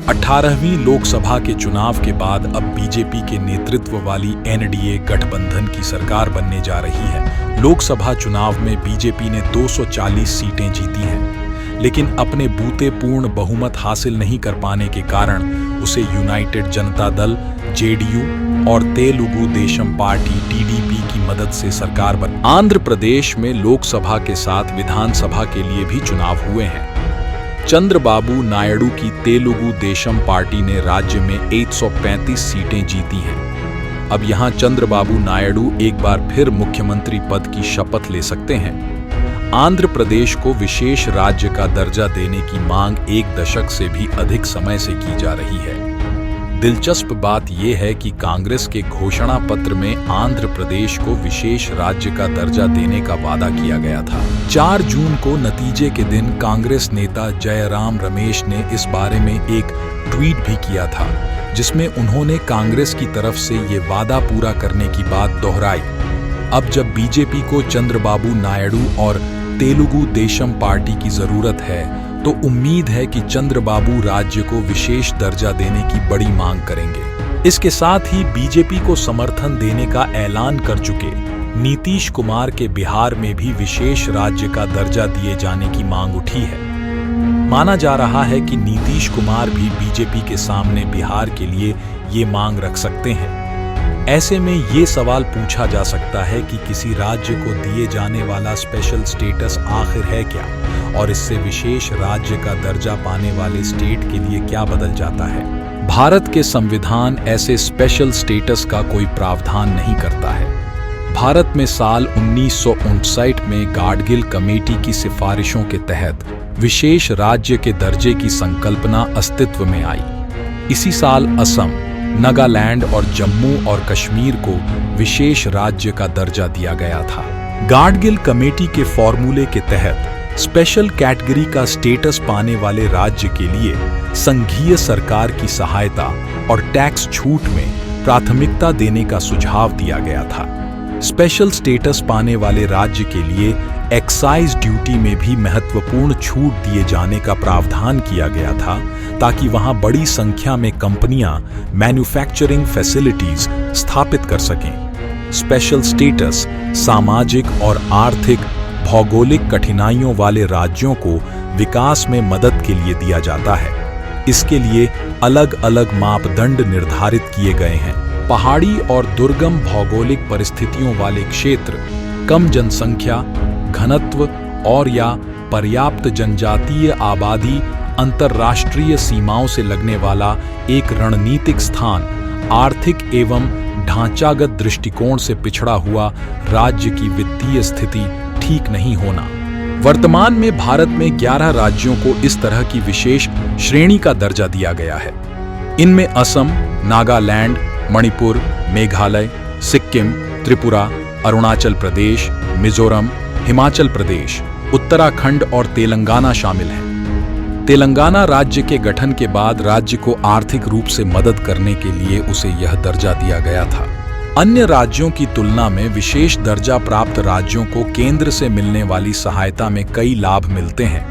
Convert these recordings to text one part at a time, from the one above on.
18वीं लोकसभा के चुनाव के बाद अब बीजेपी के नेतृत्व वाली एनडीए गठबंधन की सरकार बनने जा रही है। लोकसभा चुनाव में बीजेपी ने 240 सीटें जीती हैं, लेकिन अपने बूतेपूर्ण बहुमत हासिल नहीं कर पाने के कारण उसे यूनाइटेड जनता दल जेडीयू और तेलुगु देशम पार्टी टीडीपी की मदद से सरकार बनी। आंध्र प्रदेश में लोकसभा के साथ विधानसभा के लिए भी चुनाव हुए हैं। चंद्रबाबू नायडू की तेलुगु देशम पार्टी ने राज्य में 135 सीटें जीती हैं। अब यहां चंद्रबाबू नायडू एक बार फिर मुख्यमंत्री पद की शपथ ले सकते हैं। आंध्र प्रदेश को विशेष राज्य का दर्जा देने की मांग 1 दशक से भी अधिक समय से की जा रही है। दिलचस्प बात यह है कि कांग्रेस के घोषणा पत्र में आंध्र प्रदेश को विशेष राज्य का दर्जा देने का वादा किया गया था। 4 जून को नतीजे के दिन कांग्रेस नेता जयराम रमेश ने इस बारे में एक ट्वीट भी किया था, जिसमें उन्होंने कांग्रेस की तरफ से ये वादा पूरा करने की बात दोहराई। अब जब बीजेपी को चंद्रबाबू नायडू और तेलुगु देशम पार्टी की जरूरत है, तो उम्मीद है कि चंद्रबाबू राज्य को विशेष दर्जा देने की बड़ी मांग करेंगे। इसके साथ ही बीजेपी को समर्थन देने का ऐलान कर चुके नीतीश कुमार के बिहार में भी विशेष राज्य का दर्जा दिए जाने की मांग उठी है। माना जा रहा है कि नीतीश कुमार भी बीजेपी के सामने बिहार के लिए ये मांग रख सकते हैं। ऐसे में ये सवाल पूछा जा सकता है कि किसी राज्य को दिए जाने वाला स्पेशल स्टेटस आखिर है क्या, और इससे विशेष राज्य का दर्जा पाने वाले स्टेट के लिए क्या बदल जाता है। भारत के संविधान ऐसे स्पेशल स्टेटस का कोई प्रावधान नहीं करता है। भारत में साल 1959 में गाडगिल कमेटी की सिफारिशों के तहत विशेष राज्य के दर्जे की संकल्पना अस्तित्व में आई। इसी साल असम, नागालैंड और जम्मू और कश्मीर को विशेष राज्य का दर्जा दिया गया था। गाडगिल कमेटी के फॉर्मूले के तहत स्पेशल कैटेगरी का स्टेटस पाने वाले राज्य के लिए संघीय सरकार की सहायता और टैक्स छूट में प्राथमिकता देने का सुझाव दिया गया था। स्पेशल स्टेटस पाने वाले राज्य के लिए एक्साइज ड्यूटी में भी महत्वपूर्ण छूट दिए जाने का प्रावधान किया गया था, ताकि वहां बड़ी संख्या में कंपनियां मैन्युफैक्चरिंग फैसिलिटीज स्थापित कर सकें। स्पेशल स्टेटस सामाजिक और आर्थिक भौगोलिक कठिनाइयों वाले राज्यों को विकास में मदद के लिए दिया जाता है। इसके लिए अलग अलग मापदंड निर्धारित किए गए हैं। पहाड़ी और दुर्गम भौगोलिक परिस्थितियों वाले क्षेत्र, कम जनसंख्या घनत्व और या पर्याप्त जनजातीय आबादी, अंतर्राष्ट्रीय सीमाओं से लगने वाला एक रणनीतिक स्थान, आर्थिक एवं ढांचागत दृष्टिकोण से पिछड़ा हुआ राज्य की वित्तीय स्थिति ठीक नहीं होना। वर्तमान में भारत में 11 राज्यों को इस तरह की विशेष श्रेणी का दर्जा दिया गया है। इनमें असम, नागालैंड, मणिपुर, मेघालय, सिक्किम, त्रिपुरा, अरुणाचल प्रदेश, मिजोरम, हिमाचल प्रदेश, उत्तराखंड और तेलंगाना शामिल हैं। तेलंगाना राज्य के गठन के बाद राज्य को आर्थिक रूप से मदद करने के लिए उसे यह दर्जा दिया गया था। अन्य राज्यों की तुलना में विशेष दर्जा प्राप्त राज्यों को केंद्र से मिलने वाली सहायता में कई लाभ मिलते हैं।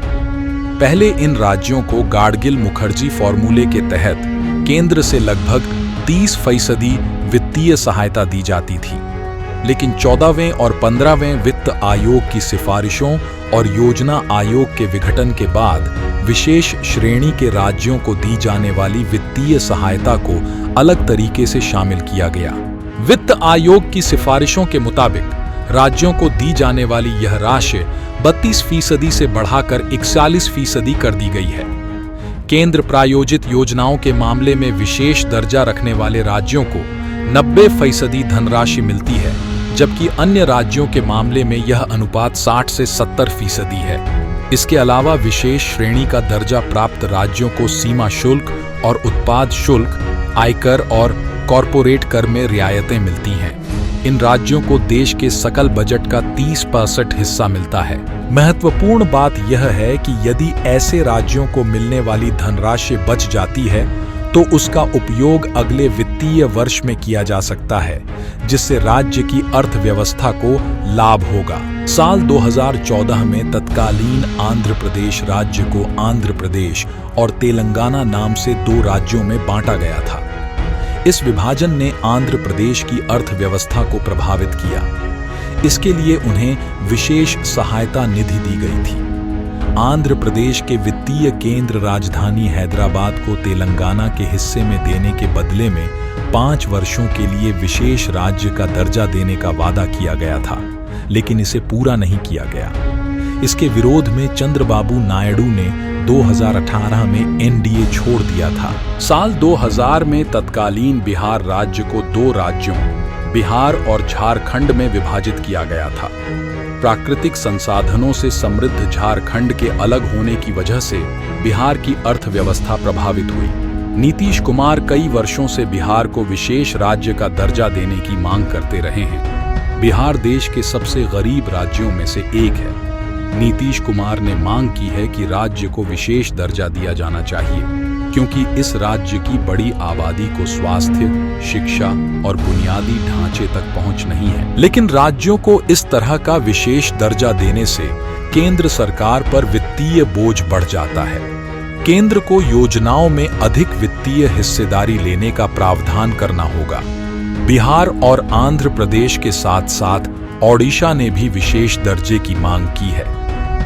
पहले इन राज्यों को गाडगिल मुखर्जी फॉर्मूले के तहत केंद्र से लगभग 30% वित्तीय सहायता दी जाती थी, लेकिन 14वें और 15वें वित्त आयोग की सिफारिशों और योजना आयोग के विघटन के बाद विशेष श्रेणी के राज्यों को दी जाने वाली वित्तीय सहायता को अलग तरीके से शामिल किया गया। वित्त आयोग की सिफारिशों के मुताबिक राज्यों को दी जाने वाली यह राशि 32% से बढ़ाकर 41% कर दी गई है। केंद्र प्रायोजित योजनाओं के मामले में विशेष दर्जा रखने वाले राज्यों को 90% धनराशि मिलती है, जबकि अन्य राज्यों के मामले में यह अनुपात 60 से 70% है। इसके अलावा विशेष श्रेणी का दर्जा प्राप्त राज्यों को सीमा शुल्क और उत्पाद शुल्क, आयकर और कॉरपोरेट कर में रियायतें मिलती हैं। इन राज्यों को देश के सकल बजट का 30% हिस्सा मिलता है। महत्वपूर्ण बात यह है कि यदि ऐसे राज्यों को मिलने वाली धनराशि बच जाती है, तो उसका उपयोग अगले वित्तीय वर्ष में किया जा सकता है, जिससे राज्य की अर्थव्यवस्था को लाभ होगा। साल 2014 में तत्कालीन आंध्र प्रदेश राज्य को आंध्र प्रदेश और तेलंगाना नाम से 2 राज्यों में बांटा गया था। इस विभाजन ने आंध्र प्रदेश की अर्थव्यवस्था को प्रभावित किया। इसके लिए उन्हें विशेष सहायता निधि दी गई थी। आंध्र प्रदेश के वित्तीय केंद्र राजधानी हैदराबाद को तेलंगाना के हिस्से में देने के बदले में 5 वर्षों के लिए विशेष राज्य का दर्जा देने का वादा किया गया था, लेकिन इसे पूरा नहीं किया गया। इसके विरोध में चंद्रबाबू नायडू ने 2018 में एनडीए छोड़ दिया था। साल 2000 में तत्कालीन बिहार राज्य को 2 राज्यों, बिहार और झारखंड में विभाजित किया गया था। प्राकृतिक संसाधनों से समृद्ध झारखंड के अलग होने की वजह से बिहार की अर्थव्यवस्था प्रभावित हुई। नीतीश कुमार कई वर्षों से बिहार को विशेष राज्य का दर्जा देने की मांग करते रहे हैं। बिहार देश के सबसे गरीब राज्यों में से एक है। नीतीश कुमार ने मांग की है कि राज्य को विशेष दर्जा दिया जाना चाहिए, क्योंकि इस राज्य की बड़ी आबादी को स्वास्थ्य, शिक्षा और बुनियादी ढांचे तक पहुंच नहीं है। लेकिन राज्यों को इस तरह का विशेष दर्जा देने से केंद्र सरकार पर वित्तीय बोझ बढ़ जाता है। केंद्र को योजनाओं में अधिक वित्तीय हिस्सेदारी लेने का प्रावधान करना होगा। बिहार और आंध्र प्रदेश के साथ साथ ओडिशा ने भी विशेष दर्जे की मांग की है।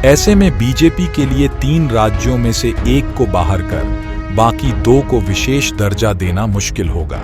ऐसे में बीजेपी के लिए 3 राज्यों में से 1 को बाहर कर बाकी 2 को विशेष दर्जा देना मुश्किल होगा।